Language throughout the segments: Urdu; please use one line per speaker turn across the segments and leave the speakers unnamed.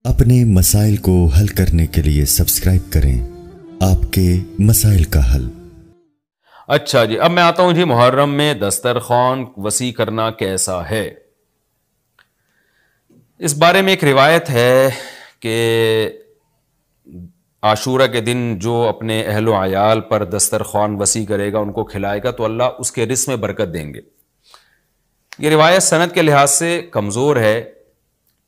اپنے مسائل کو حل کرنے کے لیے سبسکرائب کریں آپ کے مسائل کا حل۔
اچھا جی، اب میں آتا ہوں جی محرم میں دسترخوان وسیع کرنا کیسا ہے۔ اس بارے میں ایک روایت ہے کہ عاشورہ کے دن جو اپنے اہل و عیال پر دسترخوان وسیع کرے گا، ان کو کھلائے گا، تو اللہ اس کے رزق میں برکت دیں گے۔ یہ روایت سند کے لحاظ سے کمزور ہے۔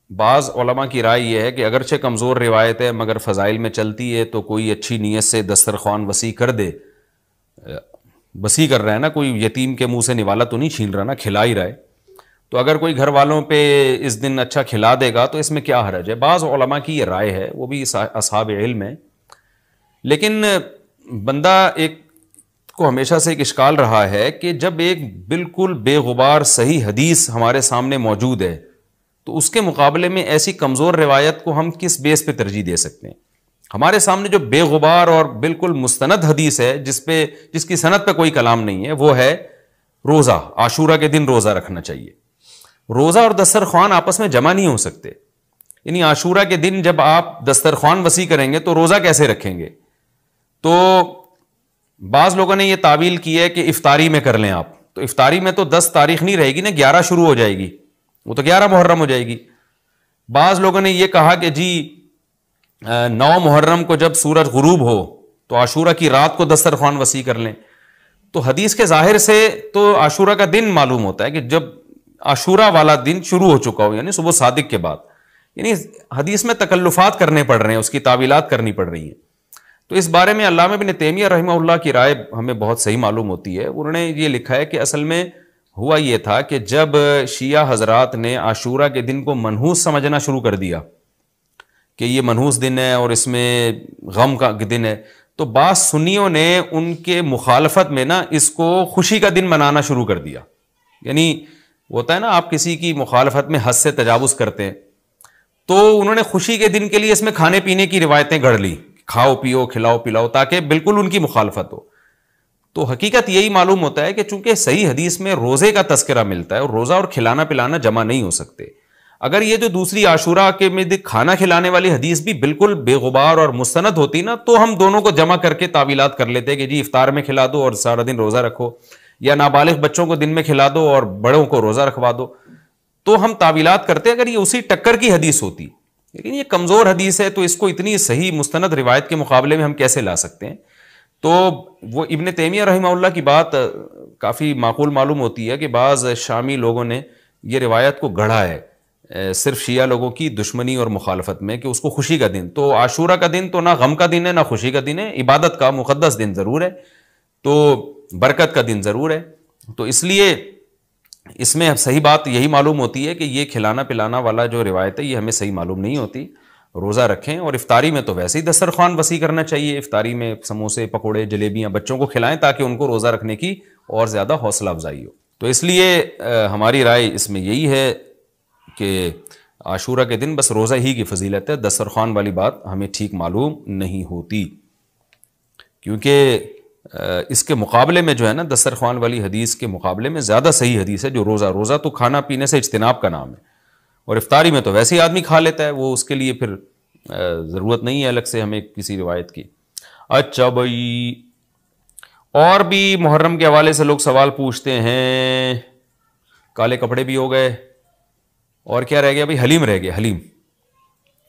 بعض علماء کی رائے یہ ہے کہ اگرچہ کمزور روایت ہے مگر فضائل میں چلتی ہے، تو کوئی اچھی نیت سے دسترخوان وسیع کر دے، وسیع کر رہا ہے نا، کوئی یتیم کے منہ سے نوالا تو نہیں چھین رہا نا، کھلا ہی رہا ہے، تو اگر کوئی گھر والوں پہ اس دن اچھا کھلا دے گا تو اس میں کیا حرج ہے۔ بعض علماء کی یہ رائے ہے، وہ بھی اصحاب علم ہے، لیکن بندہ ایک کو ہمیشہ سے ایک اشکال رہا ہے کہ جب ایک بالکل بے غبار صحیح حدیث ہمارے سامنے موجود ہے تو اس کے مقابلے میں ایسی کمزور روایت کو ہم کس بیس پہ ترجیح دے سکتے ہیں۔ ہمارے سامنے جو بے غبار اور بالکل مستند حدیث ہے، جس کی سند پہ کوئی کلام نہیں ہے، وہ ہے روزہ، عاشورہ کے دن روزہ رکھنا چاہیے۔ روزہ اور دسترخوان آپس میں جمع نہیں ہو سکتے، یعنی عاشورہ کے دن جب آپ دسترخوان وسیع کریں گے تو روزہ کیسے رکھیں گے؟ تو بعض لوگوں نے یہ تعویل کی ہے کہ افطاری میں کر لیں آپ، تو افطاری میں تو 10 تاریخ نہیں رہے گی نا، 11 شروع ہو جائے گی، وہ تو 11 محرم ہو جائے گی۔ بعض لوگوں نے یہ کہا کہ جی 9 محرم کو جب سورج غروب ہو تو عاشورہ کی رات کو دسترخوان وسیع کر لیں۔ تو حدیث کے ظاہر سے تو عاشورہ کا دن معلوم ہوتا ہے کہ جب عاشورہ والا دن شروع ہو چکا ہو، یعنی صبح صادق کے بعد، یعنی حدیث میں تکلفات کرنے پڑ رہے ہیں، اس کی تعویلات کرنی پڑ رہی ہیں۔ تو اس بارے میں علامہ ابن تیمیہ رحمہ اللہ کی رائے ہمیں بہت صحیح معلوم ہوتی ہے۔ انہوں نے یہ لکھا ہے کہ اصل میں ہوا یہ تھا کہ جب شیعہ حضرات نے عاشورہ کے دن کو منحوس سمجھنا شروع کر دیا کہ یہ منحوس دن ہے اور اس میں غم کا دن ہے، تو بعض سنیوں نے ان کے مخالفت میں نا اس کو خوشی کا دن منانا شروع کر دیا۔ یعنی ہوتا ہے نا، آپ کسی کی مخالفت میں حد سے تجاوز کرتے ہیں، تو انہوں نے خوشی کے دن کے لیے اس میں کھانے پینے کی روایتیں گھڑ لی، کھاؤ پیو کھلاؤ پلاؤ، تاکہ بالکل ان کی مخالفت ہو۔ تو حقیقت یہی معلوم ہوتا ہے کہ چونکہ صحیح حدیث میں روزے کا تذکرہ ملتا ہے اور روزہ اور کھلانا پلانا جمع نہیں ہو سکتے، اگر یہ جو دوسری عاشورہ کے میں کھانا کھلانے والی حدیث بھی بالکل بے غبار اور مستند ہوتی نا، تو ہم دونوں کو جمع کر کے تعویلات کر لیتے کہ جی افطار میں کھلا دو اور سارا دن روزہ رکھو، یا نابالغ بچوں کو دن میں کھلا دو اور بڑوں کو روزہ رکھوا دو، تو ہم تعویلات کرتے اگر یہ اسی ٹکر کی حدیث ہوتی۔ لیکن یہ کمزور حدیث ہے، تو اس کو اتنی صحیح مستند روایت کے مقابلے میں ہم کیسے لا سکتے ہیں؟ تو وہ ابن تیمیہ رحمہ اللہ کی بات کافی معقول معلوم ہوتی ہے کہ بعض شامی لوگوں نے یہ روایت کو گڑھا ہے صرف شیعہ لوگوں کی دشمنی اور مخالفت میں، کہ اس کو خوشی کا دن، تو عاشورہ کا دن تو نہ غم کا دن ہے نہ خوشی کا دن ہے، عبادت کا مقدس دن ضرور ہے، تو برکت کا دن ضرور ہے۔ تو اس لیے اس میں صحیح بات یہی معلوم ہوتی ہے کہ یہ کھلانا پلانا والا جو روایت ہے یہ ہمیں صحیح معلوم نہیں ہوتی۔ روزہ رکھیں، اور افطاری میں تو ویسے ہی دسترخوان وسیع کرنا چاہیے، افطاری میں سموسے پکوڑے جلیبیاں بچوں کو کھلائیں تاکہ ان کو روزہ رکھنے کی اور زیادہ حوصلہ افزائی ہو۔ تو اس لیے ہماری رائے اس میں یہی ہے کہ عاشورہ کے دن بس روزہ ہی کی فضیلت ہے، دسترخوان والی بات ہمیں ٹھیک معلوم نہیں ہوتی، کیونکہ اس کے مقابلے میں جو ہے نا دسترخوان والی حدیث کے مقابلے میں زیادہ صحیح حدیث ہے جو روزہ تو کھانا پینے سے اجتناب کا نام ہے، اور افطاری میں تو ویسے ہی آدمی کھا لیتا ہے، وہ اس کے لیے پھر ضرورت نہیں ہے الگ سے ہمیں کسی روایت کی۔ اچھا بھائی، اور بھی محرم کے حوالے سے لوگ سوال پوچھتے ہیں، کالے کپڑے بھی ہو گئے، اور کیا رہ گیا بھائی؟ حلیم رہ گیا۔ حلیم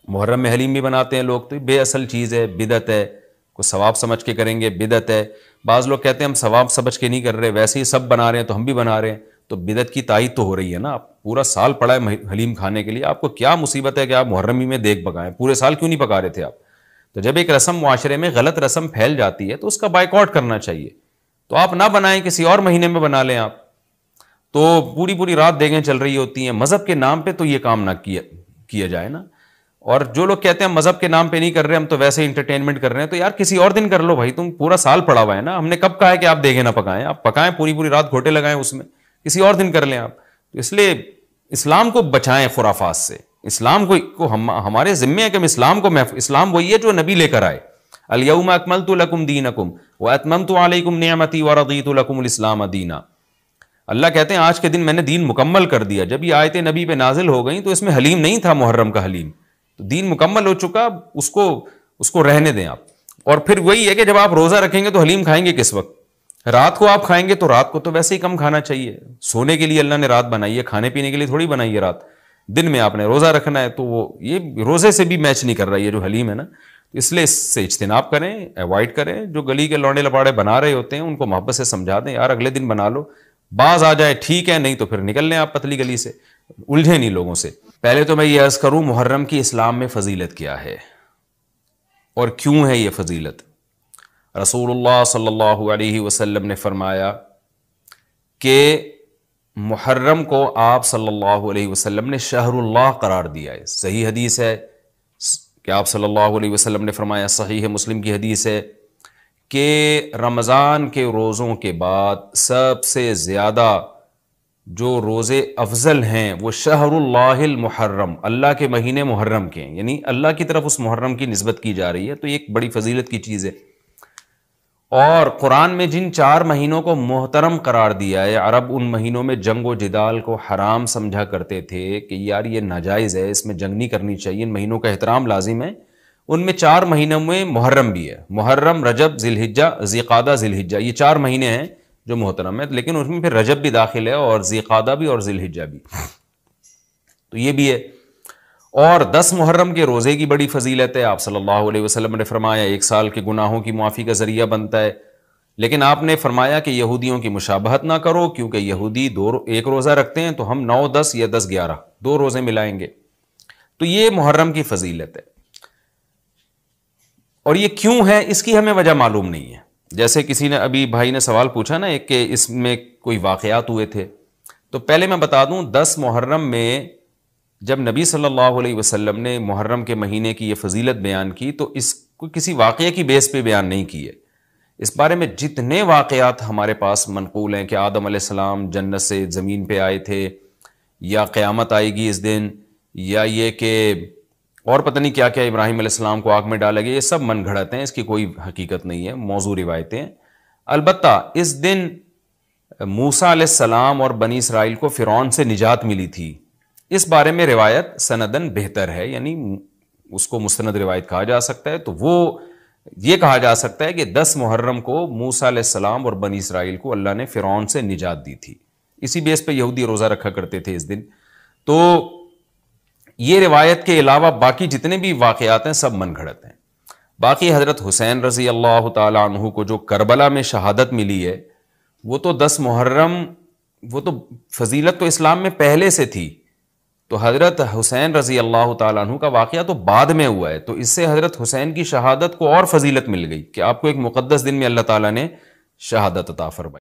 محرم میں حلیم بھی بناتے ہیں لوگ، تو بے اصل چیز ہے، بدعت ہے، کوئی ثواب سمجھ کے کریں گے بدعت ہے۔ بعض لوگ کہتے ہیں ہم ثواب سمجھ کے نہیں کر رہے، ویسے ہی سب بنا رہے ہیں تو ہم بھی بنا رہے ہیں، تو بدعت کی تائید تو ہو رہی ہے نا۔ آپ پورا سال پڑا ہے حلیم کھانے کے لیے، آپ کو کیا مصیبت ہے کہ آپ محرم ہی میں دیگ پکائیں؟ پورے سال کیوں نہیں پکا رہے تھے آپ؟ تو جب ایک رسم معاشرے میں غلط رسم پھیل جاتی ہے تو اس کا بائیکاٹ کرنا چاہیے، تو آپ نہ بنائیں، کسی اور مہینے میں بنا لیں آپ۔ تو پوری رات دیگیں چل رہی ہوتی ہیں، مذہب کے نام پہ تو یہ کام نہ کیا جائے نا۔ اور جو لوگ کہتے ہیں ہم مذہب کے نام پہ نہیں کر رہے، ہم تو ویسے انٹرٹینمنٹ کر رہے ہیں، تو یار کسی اور دن کر لو بھائی، تم پورا سال پڑا ہوا ہے نا، ہم نے کب کہا ہے کہ آپ دیگیں نہ پکائیں؟ آپ پکائیں، پوری رات گھوٹے لگائیں اس میں، کسی اور دن کر لیں آپ۔ تو اس لیے اسلام کو بچائیں خرافات سے، اسلام کو ہمارے ذمے ہے کہ ہم اسلام کو اسلام وہی ہے جو نبی لے کر آئے، الیوم اکملت لکم دینکم واتممت علیکم نعمتی ورضیت لکم الاسلام دینا۔ اللہ کہتے ہیں آج کے دن میں نے دین مکمل کر دیا۔ جب یہ آیتیں نبی پہ نازل ہو گئیں تو اس میں حلیم نہیں تھا، محرم کا حلیم، تو دین مکمل ہو چکا، اس کو رہنے دیں آپ. اور پھر وہی ہے کہ جب آپ روزہ رکھیں گے تو حلیم کھائیں گے کس وقت؟ رات کو آپ کھائیں گے تو رات کو تو ویسے ہی کم کھانا چاہیے. سونے کے لیے اللہ نے رات بنائی ہے، کھانے پینے کے لیے تھوڑی بنائی ہے رات. دن میں آپ نے روزہ رکھنا ہے، تو وہ یہ روزے سے بھی میچ نہیں کر رہا ہے یہ جو حلیم ہے نا. اس لیے اس سے اجتناب کریں، ایوائڈ کریں. جو گلی کے لوڑے لپاڑے بنا رہے ہوتے ہیں ان کو محبت سے سمجھا دیں، یار اگلے دن بنا لو، باز آ جائے ٹھیک ہے، نہیں تو پھر نکل لیں آپ پتلی گلی سے، الجھے نہیں لوگوں سے. پہلے تو میں یہ عرض کروں محرم کی اسلام میں فضیلت کیا ہے اور کیوں ہے یہ فضیلت. رسول اللہ صلی اللہ علیہ وسلم نے فرمایا کہ محرم کو آپ صلی اللہ علیہ وسلم نے شہر اللہ قرار دیا ہے. صحیح حدیث ہے کہ آپ صلی اللہ علیہ وسلم نے فرمایا، صحیح مسلم کی حدیث ہے کہ رمضان کے روزوں کے بعد سب سے زیادہ جو روزے افضل ہیں وہ شہر اللہ المحرم، اللہ کے مہینے محرم کے ہیں، یعنی اللہ کی طرف اس محرم کی نسبت کی جا رہی ہے. تو یہ ایک بڑی فضیلت کی چیز ہے. اور قرآن میں جن 4 مہینوں کو محترم قرار دیا ہے، عرب ان مہینوں میں جنگ و جدال کو حرام سمجھا کرتے تھے کہ یار یہ ناجائز ہے، اس میں جنگ نہیں کرنی چاہیے، ان مہینوں کا احترام لازم ہے. ان میں 4 مہینوں میں محرم بھی ہے. محرم، رجب، ذی الحجہ، ذی قعدہ، ذی الحجہ، یہ 4 مہینے ہیں جو محترم ہے. لیکن اس میں پھر رجب بھی داخل ہے اور ذی قعدہ بھی اور ذی الحجہ بھی، تو یہ بھی ہے. اور 10 محرم کے روزے کی بڑی فضیلت ہے. آپ صلی اللہ علیہ وسلم نے فرمایا 1 سال کے گناہوں کی معافی کا ذریعہ بنتا ہے. لیکن آپ نے فرمایا کہ یہودیوں کی مشابہت نہ کرو، کیونکہ یہودی 1 روزہ رکھتے ہیں تو ہم 9، 10 یا 10، 11 2 روزے ملائیں گے. تو یہ محرم کی فضیلت ہے. اور یہ کیوں ہے اس کی ہمیں وجہ معلوم نہیں ہے. جیسے کسی نے ابھی بھائی نے سوال پوچھا نا ایک کہ اس میں کوئی واقعات ہوئے تھے، تو پہلے میں بتا دوں 10 محرم میں جب نبی صلی اللہ علیہ وسلم نے محرم کے مہینے کی یہ فضیلت بیان کی تو اس کو کسی واقعے کی بیس پہ بیان نہیں کی ہے. اس بارے میں جتنے واقعات ہمارے پاس منقول ہیں کہ آدم علیہ السلام جنت سے زمین پہ آئے تھے، یا قیامت آئے گی اس دن، یا یہ کہ اور پتہ نہیں کیا کیا ابراہیم علیہ السلام کو آگ میں ڈالا گیا، یہ سب من گھڑت ہیں، اس کی کوئی حقیقت نہیں ہے، موضوع روایتیں. البتہ اس دن موسیٰ علیہ السلام اور بنی اسرائیل کو فرعون سے نجات ملی تھی. اس بارے میں روایت سندن بہتر ہے، یعنی اس کو مستند روایت کہا جا سکتا ہے. تو وہ یہ کہا جا سکتا ہے کہ 10 محرم کو موسیٰ علیہ السلام اور بنی اسرائیل کو اللہ نے فرعون سے نجات دی تھی. اسی بیس پہ یہودی روزہ رکھا کرتے تھے اس دن. تو یہ روایت کے علاوہ باقی جتنے بھی واقعات ہیں سب من گھڑت ہیں. باقی حضرت حسین رضی اللہ تعالی عنہ کو جو کربلا میں شہادت ملی ہے، وہ تو 10 محرم، وہ تو فضیلت تو اسلام میں پہلے سے تھی. تو حضرت حسین رضی اللہ تعالیٰ عنہ کا واقعہ تو بعد میں ہوا ہے، تو اس سے حضرت حسین کی شہادت کو اور فضیلت مل گئی کہ آپ کو ایک مقدس دن میں اللہ تعالیٰ نے شہادت عطا فرمائی.